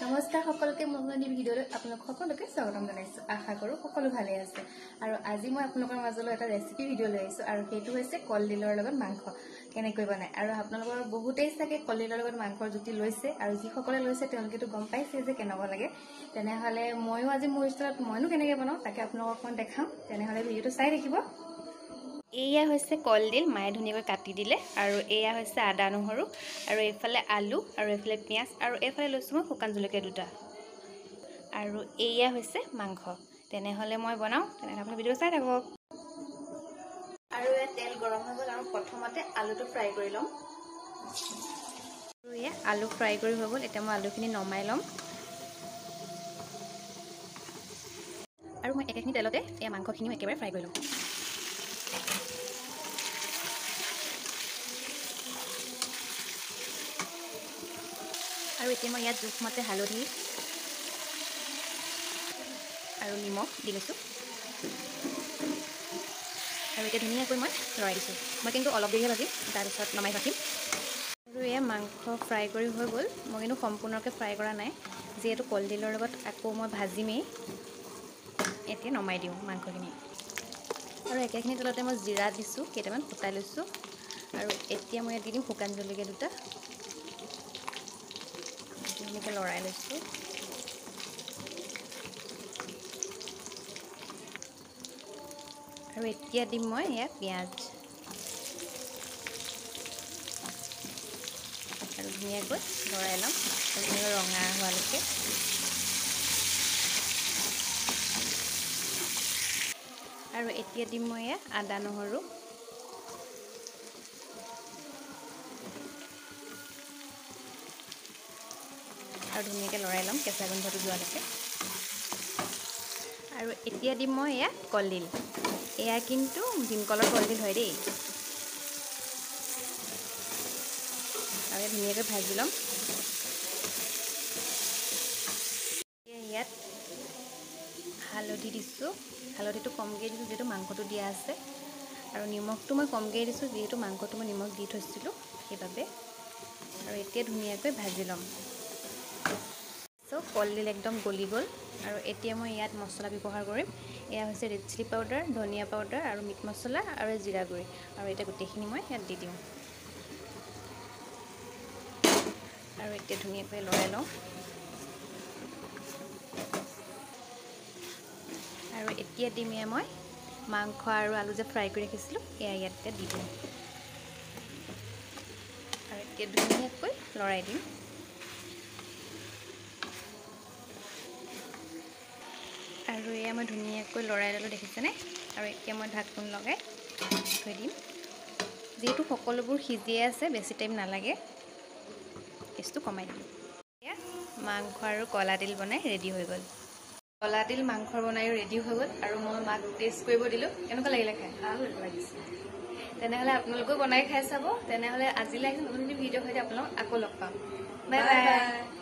নমস্কাৰ সকলোকে মংগলনী ভিডিঅ'লৈ আপোনালোক সকলোকে স্বাগতম জনাইছো। আশা কৰো সকলো ভালে আছে। আৰু আজি মই আপোনালোকৰ মাজলৈ এটা ৰেচিপি ভিডিঅ' লৈ আহিছো আৰু সেইটো হৈছে কলডিলৰ লগত মাংস কেনেকৈ বনায়। আৰু আপোনালোকৰ বহুতেই চাগে কলডিলৰ লগত মাংসৰ জুতি লৈছে আৰু যিসকলে লৈছে তেওঁলোকেতো গম পাইছে যে কেনেকুৱা লাগে। তেনেহ'লে ময়ো আজি মোৰ ষ্টাইলত মইনো কেনেকৈ বনাওঁ তাকে আপোনালোকক অকণ দেখাম। তেনেহ'লে ভিডিঅ'টো চাই থাকিব। এয়া হৈছে কলডিল, মায়ে ধুনীয়াকৈ কাটি দিলে। আৰু এয়া হৈছে আদা নহৰু, আৰু এইফালে আলু, আৰু এইফালে পিঁয়াজ, আৰু এইফালে লৈছোঁ মই শুকান জলকীয়া দুটা। আৰু এয়া হৈছে মাংস। তেনেহ'লে মই বনাওঁ, তেনেহ'লে আপুনি ভিডিঅ' চাই থাকক। আৰু এয়া তেল গৰম হৈ গ'ল আৰু প্ৰথমতে আলুটো ফ্ৰাই কৰি ল'ম। আৰু এয়া আলু ফ্ৰাই কৰি হৈ গ'ল, এতিয়া মই আলুখিনি নমাই ল'ম। আৰু মই একেখিনি তেলতে এয়া মাংসখিনিও একেবাৰে ফ্ৰাই কৰি ল'ম। আৰু এতিয়া মই ইয়াত জোখমতে হালধি আৰু নিমখ দি লৈছোঁ। আৰু এতিয়া ধুনীয়াকৈ মই লৰাই দিছোঁ। মই কিন্তু অলপ দেৰিহে ভাজিম, তাৰপিছত নমাই ভাজিম। আৰু এয়া মাংস ফ্ৰাই কৰি হৈ গ'ল। মই কিন্তু সম্পূৰ্ণকৈ ফ্ৰাই কৰা নাই, যিহেতু কলডিলৰ লগত আকৌ মই ভাজিমেই। এতিয়া নমাই দিওঁ মাংসখিনি। আৰু একেখিনি তেলতে মই জিৰা দিছোঁ, কেইটামান ফুটাই লৈছোঁ। আৰু এতিয়া মই ইয়াত দি দিম শুকান জলকীয়া দুটা। এনেকৈ লৰাই লৈছোঁ। আৰু এতিয়া দিম মই ইয়াত পিঁয়াজ। আৰু ধুনীয়াকৈ লৰাই ল'ম, ধুনীয়াকৈ ৰঙা হোৱালৈকে। আৰু এতিয়া দিম মই ইয়াত আদা নহৰু। আৰু ধুনীয়াকৈ লৰাই ল'ম কেঁচা গোন্ধটো যোৱালৈকে। আৰু এতিয়া দিম মই এয়া কলডিল। এয়া কিন্তু ভীমকলৰ কলডিল হয় দেই। আৰু ধুনীয়াকৈ ভাজি ল'ম। ইয়াত হালধি দিছোঁ, হালধিটো কমকৈ দিছোঁ যিহেতু মাংসটো দিয়া আছে। আৰু নিমখটো মই কমকৈ দিছোঁ যিহেতু মাংসটো মই নিমখ দি থৈছিলোঁ সেইবাবে। আৰু এতিয়া ধুনীয়াকৈ ভাজি ল'ম। কলডিল একদম গলি গ'ল। আৰু এতিয়া মই ইয়াত মছলা ব্যৱহাৰ কৰিম। এয়া হৈছে ৰেড চিলি পাউডাৰ, ধনিয়া পাউডাৰ, আৰু মিট মছলা, আৰু জিৰা গুড়ি। আৰু এতিয়া গোটেইখিনি মই ইয়াত দি দিওঁ। আৰু এতিয়া ধুনীয়াকৈ লৰাই লওঁ। আৰু এতিয়া দিম এয়া মই মাংস আৰু আলু যে ফ্ৰাই কৰি ৰাখিছিলোঁ এয়া ইয়াতে দি দিম। আৰু এতিয়া ধুনীয়াকৈ লৰাই দিম। আৰু এয়া মই ধুনীয়াকৈ লৰাই ল'লোঁ, দেখিছেনে? আৰু এতিয়া মই ঢাকোন লগাই থৈ দিম। যিহেতু সকলোবোৰ সিজিয়ে আছে, বেছি টাইম নালাগে, গেছটো কমাই দিম। এতিয়া মাংস আৰু কলা ডিল বনাই ৰেডি হৈ গ'ল। কলা ডিল মাংস বনায়ো ৰেডি হৈ গ'ল। আৰু মই মাক টেষ্ট কৰিব দিলোঁ। কেনেকুৱা লাগিলে খাই? ভাল লাগিছে। তেনেহ'লে আপোনালোকেও বনাই খাই চাব। তেনেহ'লে আজিলৈ নতুন ভিডিঅ' সৈতে আপোনালোক আকৌ লগ পাম। Bye bye.